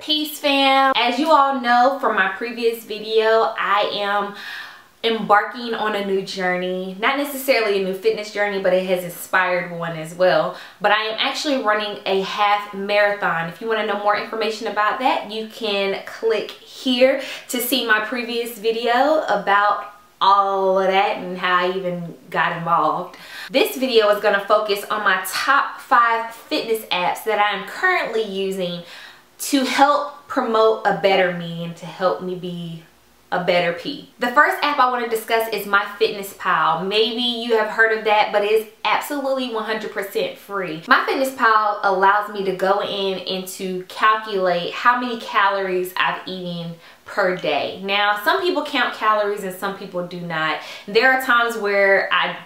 Peace fam. As you all know from my previous video, I am embarking on a new journey. Not necessarily a new fitness journey, but it has inspired one as well. But I am actually running a half marathon. If you want to know more information about that, you can click here to see my previous video about all of that and how I even got involved. This video is going to focus on my top 5 fitness apps that I am currently using to help promote a better me and to help me be a better P. The first app I want to discuss is MyFitnessPal. Maybe you have heard of that, but it's absolutely 100% free. MyFitnessPal allows me to go in and to calculate how many calories I've eaten per day. Now, some people count calories and some people do not. There are times where I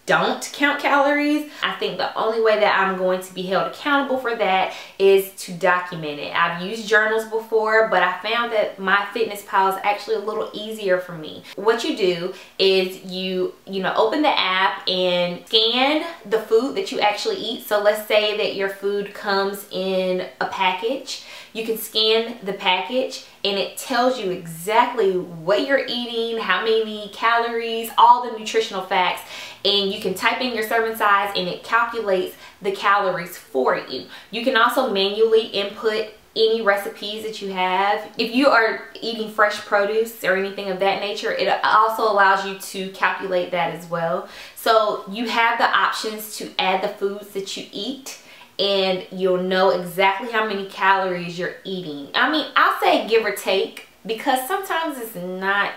don't count calories. I think the only way that I'm going to be held accountable for that is to document it. I've used journals before, but I found that MyFitnessPal is actually a little easier for me. What you do is you open the app and scan the food that you actually eat. So let's say that your food comes in a package. You can scan the package and it tells you exactly what you're eating, how many calories, all the nutritional facts, and you can type in your serving size and it calculates the calories for you. You can also manually input any recipes that you have. If you are eating fresh produce or anything of that nature, it also allows you to calculate that as well. So you have the options to add the foods that you eat, and you'll know exactly how many calories you're eating. I mean, I'll say give or take, because sometimes it's not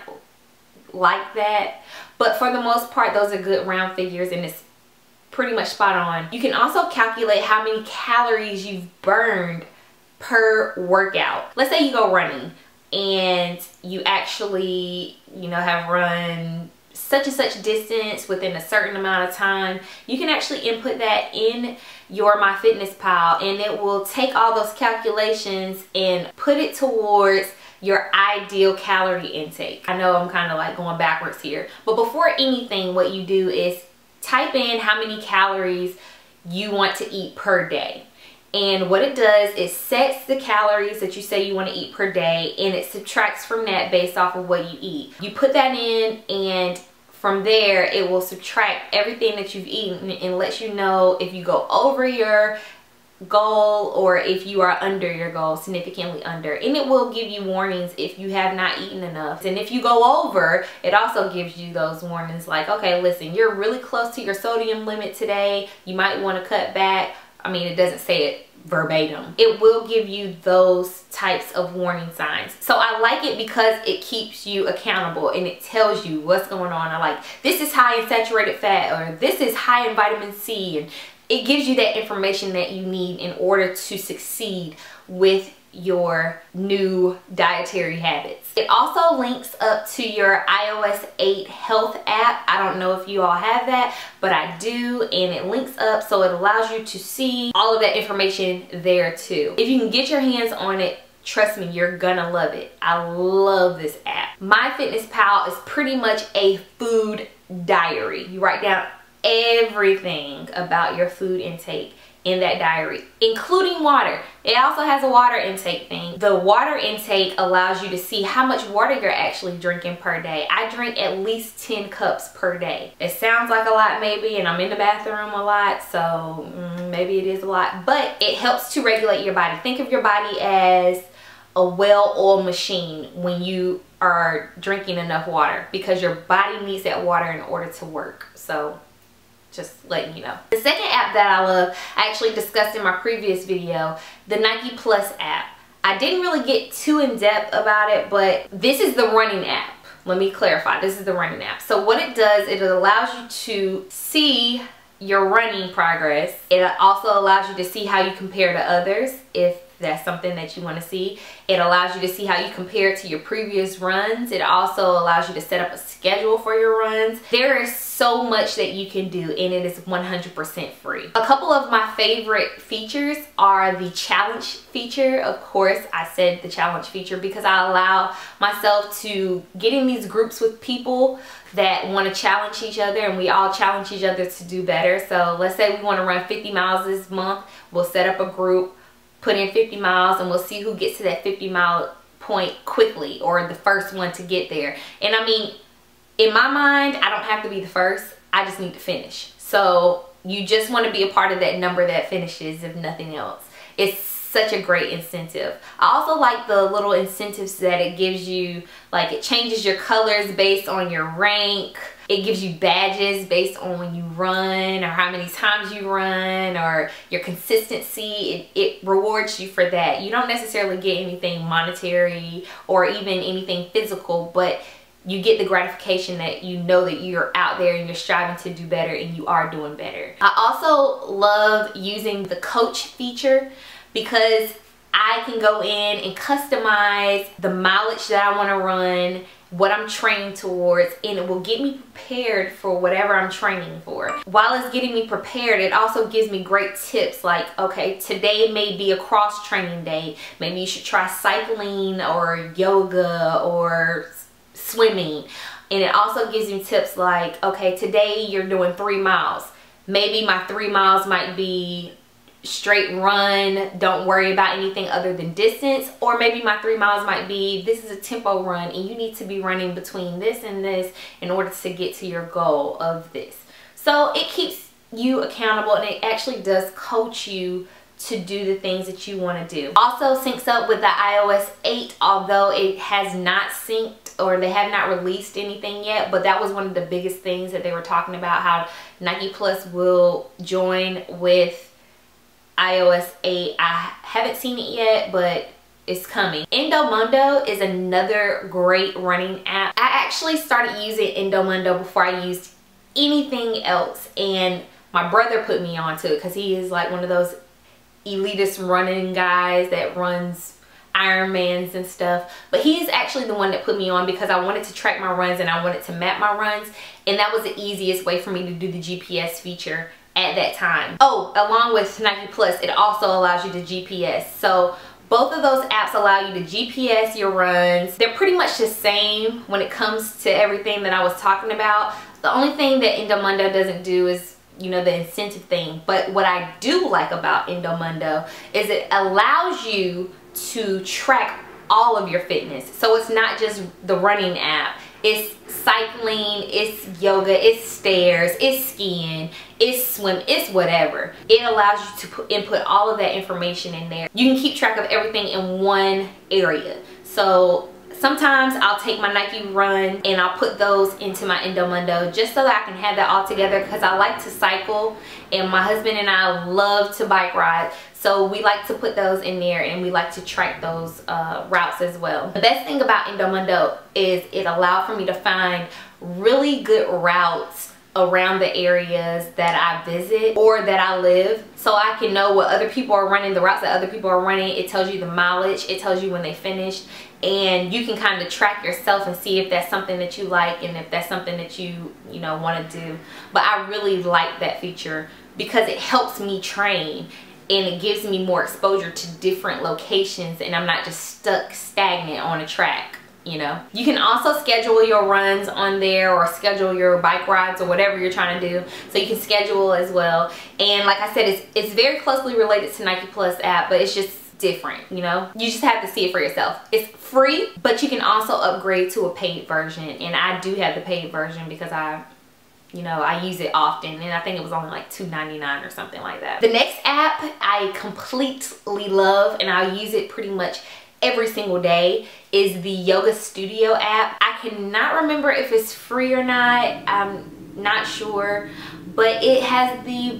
like that, but for the most part those are good round figures and it's pretty much spot on. You can also calculate how many calories you've burned per workout. Let's say you go running and you actually have run such and such distance within a certain amount of time. You can actually input that in your MyFitnessPal and it will take all those calculations and put it towards your ideal calorie intake. I know I'm kind of like going backwards here, but before anything, what you do is type in how many calories you want to eat per day. And what it does is sets the calories that you say you want to eat per day, and it subtracts from that based off of what you eat. You put that in, and from there it will subtract everything that you've eaten and lets you know if you go over your goal or if you are under your goal, significantly under. And it will give you warnings if you have not eaten enough. And if you go over, it also gives you those warnings like, okay, listen, you're really close to your sodium limit today, you might want to cut back. I mean, it doesn't say it verbatim. It will give you those types of warning signs. So I like it because it keeps you accountable and it tells you what's going on. I like, this is high in saturated fat, or this is high in vitamin C, and it gives you that information that you need in order to succeed with your new dietary habits. It also links up to your iOS 8 health app. I don't know if you all have that, but I do, and it links up so it allows you to see all of that information there too. If you can get your hands on it, trust me, you're gonna love it. I love this app. MyFitnessPal is pretty much a food diary. You write down everything about your food intake in that diary, including water. It also has a water intake thing. The water intake allows you to see how much water you're actually drinking per day. I drink at least 10 cups per day. It sounds like a lot maybe, and I'm in the bathroom a lot, so maybe it is a lot, but it helps to regulate your body. Think of your body as a well-oiled machine when you are drinking enough water, because your body needs that water in order to work. So just letting you know. The second app that I love, I actually discussed in my previous video, the Nike Plus app. I didn't really get too in depth about it, but this is the running app. Let me clarify, this is the running app. So what it does, it allows you to see your running progress. It also allows you to see how you compare to others, if that's something that you want to see. It allows you to see how you compare to your previous runs. It also allows you to set up a schedule for your runs. There is so much that you can do, and it is 100% free. A couple of my favorite features are the challenge feature. Of course, I said the challenge feature because I allow myself to get in these groups with people that want to challenge each other, and we all challenge each other to do better. So let's say we want to run 50 miles this month. We'll set up a group, put in 50 miles and we'll see who gets to that 50-mile point quickly, or the first one to get there. And I mean, in my mind, I don't have to be the first, I just need to finish. So you just want to be a part of that number that finishes, if nothing else. It's such a great incentive. I also like the little incentives that it gives you, like it changes your colors based on your rank. It gives you badges based on when you run, or how many times you run, or your consistency. It rewards you for that. You don't necessarily get anything monetary or even anything physical, but you get the gratification that you know that you're out there and you're striving to do better, and you are doing better. I also love using the coach feature, because I can go in and customize the mileage that I want to run, what I'm training towards, and it will get me prepared for whatever I'm training for. While it's getting me prepared, it also gives me great tips like, okay, today may be a cross training day. Maybe you should try cycling or yoga or swimming. And it also gives me tips like, okay, today you're doing 3 miles. Maybe my 3 miles might be straight run, don't worry about anything other than distance, or maybe my 3 miles might be, this is a tempo run and you need to be running between this and this in order to get to your goal of this. So it keeps you accountable, and it actually does coach you to do the things that you want to do. Also syncs up with the iOS 8, although it has not synced, or they have not released anything yet, but that was one of the biggest things that they were talking about, how Nike Plus will join with iOS 8. I haven't seen it yet, but it's coming. Endomondo is another great running app. I actually started using Endomondo before I used anything else, and my brother put me onto it because he is like one of those elitist running guys that runs Ironmans and stuff. But he's actually the one that put me on because I wanted to track my runs and I wanted to map my runs, and that was the easiest way for me to do the GPS feature at that time. Oh, along with Nike Plus, it also allows you to GPS. So both of those apps allow you to GPS your runs. They're pretty much the same when it comes to everything that I was talking about. The only thing that Endomondo doesn't do is, you know, the incentive thing. But what I do like about Endomondo is it allows you to track all of your fitness. So it's not just the running app. It's cycling, it's yoga, it's stairs, it's skiing, it's swim, it's whatever. It allows you to input all of that information in there. You can keep track of everything in one area. So sometimes I'll take my Nike Run and I'll put those into my Endomondo just so that I can have that all together, because I like to cycle and my husband and I love to bike ride. So we like to put those in there, and we like to track those routes as well. The best thing about Endomondo is it allowed for me to find really good routes around the areas that I visit or that I live, so I can know what other people are running, the routes that other people are running. It tells you the mileage, it tells you when they finished, and you can kind of track yourself and see if that's something that you like and if that's something that you know want to do. But I really like that feature because it helps me train, and it gives me more exposure to different locations, and I'm not just stuck stagnant on a track, you know. You can also schedule your runs on there, or schedule your bike rides, or whatever you're trying to do. So you can schedule as well. And like I said, it's very closely related to Nike Plus app, but it's just different, you know. You just have to see it for yourself. It's free, but you can also upgrade to a paid version, and I do have the paid version because I use it often, and I think it was only like $2.99 or something like that. The next app I completely love, and I use it pretty much every single day, is the Yoga Studio app. I cannot remember if it's free or not. I'm not sure, but it has the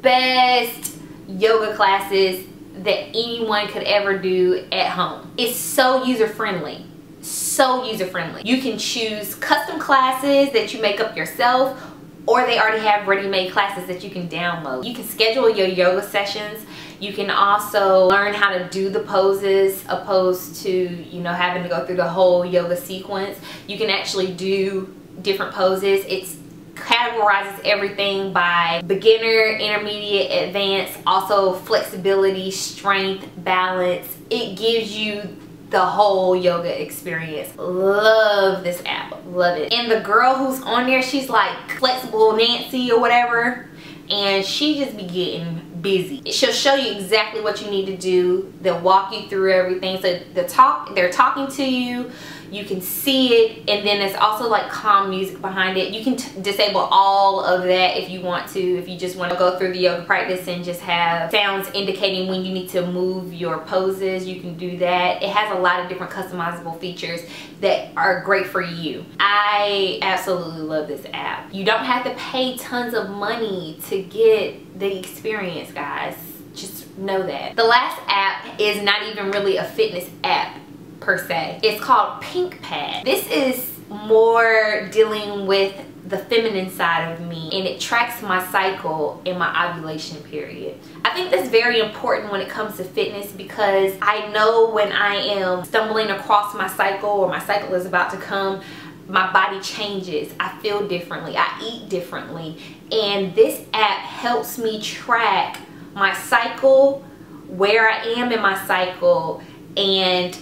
best yoga classes that anyone could ever do at home. It's so user-friendly. So user-friendly. You can choose custom classes that you make up yourself, or they already have ready-made classes that you can download. You can schedule your yoga sessions. You can also learn how to do the poses, opposed to, you know, having to go through the whole yoga sequence. You can actually do different poses. It categorizes everything by beginner, intermediate, advanced, also flexibility, strength, balance. It gives you the whole yoga experience. Love this app, love it. And the girl who's on there, she's like Flexible Nancy or whatever, and she just be getting busy. She'll show you exactly what you need to do. They'll walk you through everything. So they're talking to you. You can see it, and then there's also like calm music behind it. You can disable all of that if you want to. If you just want to go through the yoga practice and just have sounds indicating when you need to move your poses, you can do that. It has a lot of different customizable features that are great for you. I absolutely love this app. You don't have to pay tons of money to get the experience, guys. Just know that. The last app is not even really a fitness app per se. It's called Pinkpad. This is more dealing with the feminine side of me, and it tracks my cycle and my ovulation period. I think that's very important when it comes to fitness, because I know when I am stumbling across my cycle or my cycle is about to come, my body changes. I feel differently. I eat differently. And this app helps me track my cycle, where I am in my cycle, and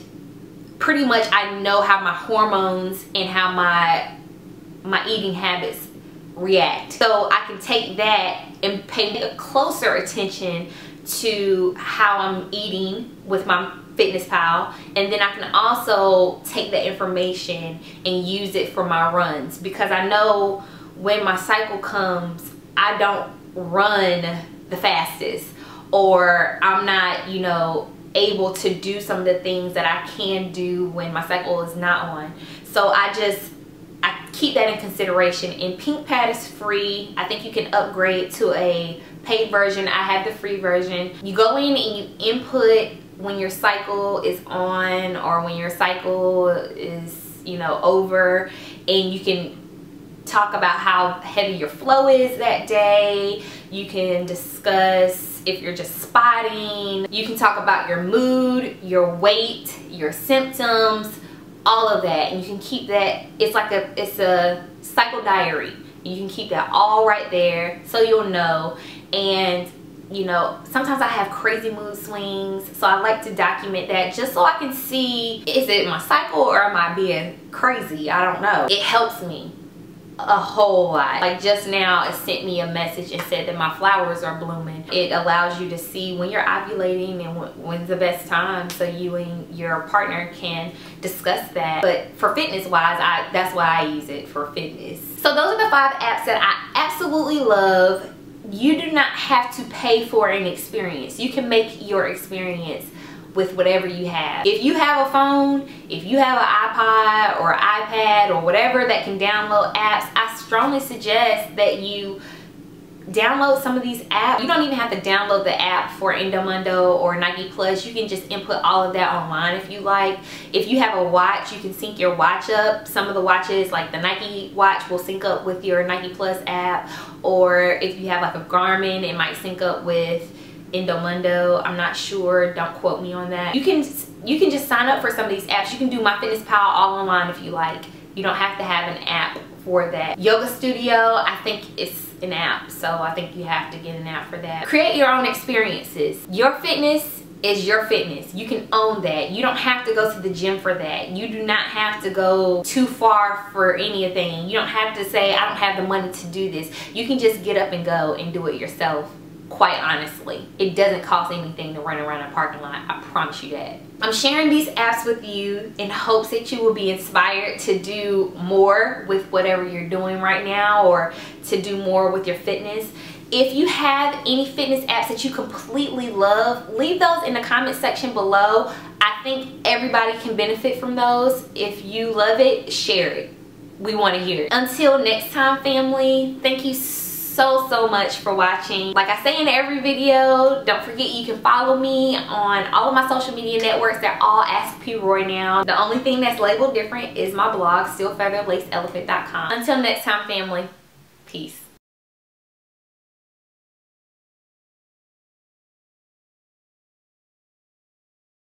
pretty much I know how my hormones and how my eating habits react. So I can take that and pay a closer attention to how I'm eating with my FitnessPal, and then I can also take that information and use it for my runs, because I know when my cycle comes, I don't run the fastest, or I'm not, you know, able to do some of the things that I can do when my cycle is not on. So I keep that in consideration. And Pinkpad is free. I think you can upgrade to a paid version. I have the free version. You go in and you input when your cycle is on or when your cycle is, you know, over, and you can talk about how heavy your flow is that day. You can discuss if you're just spotting. You can talk about your mood, your weight, your symptoms, all of that, and you can keep that. It's a cycle diary. You can keep that all right there, so you'll know. And you know, sometimes I have crazy mood swings, so I like to document that just so I can see, is it my cycle or am I being crazy? I don't know. It helps me a whole lot. Like just now, it sent me a message and said that my flowers are blooming. It allows you to see when you're ovulating and when's the best time, so you and your partner can discuss that. But for fitness wise, that's why I use it, for fitness. So those are the 5 apps that I absolutely love. You do not have to pay for an experience. You can make your experience with whatever you have. If you have a phone, if you have an iPod or iPad or whatever that can download apps, I strongly suggest that you download some of these apps. You don't even have to download the app for Endomondo or Nike Plus. You can just input all of that online if you like. If you have a watch, you can sync your watch up. Some of the watches, like the Nike watch, will sync up with your Nike Plus app. Or if you have like a Garmin, it might sync up with Endomondo. I'm not sure, don't quote me on that. You can just sign up for some of these apps. You can do MyFitnessPal all online if you like. You don't have to have an app for that. Yoga Studio, I think it's an app, so I think you have to get an app for that. Create your own experiences. Your fitness is your fitness. You can own that. You don't have to go to the gym for that. You do not have to go too far for anything. You don't have to say, I don't have the money to do this. You can just get up and go and do it yourself. Quite honestly, it doesn't cost anything to run around a parking lot. I promise you that. I'm sharing these apps with you in hopes that you will be inspired to do more with whatever you're doing right now, or to do more with your fitness. If you have any fitness apps that you completely love, leave those in the comment section below. I think everybody can benefit from those. If you love it, share it. We want to hear it. Until next time, family, thank you so much for watching. Like I say in every video, don't forget you can follow me on all of my social media networks. They're all askpRoy now. The only thing that's labeled different is my blog, stillfeatherlaceelephant.com. Until next time, family, peace.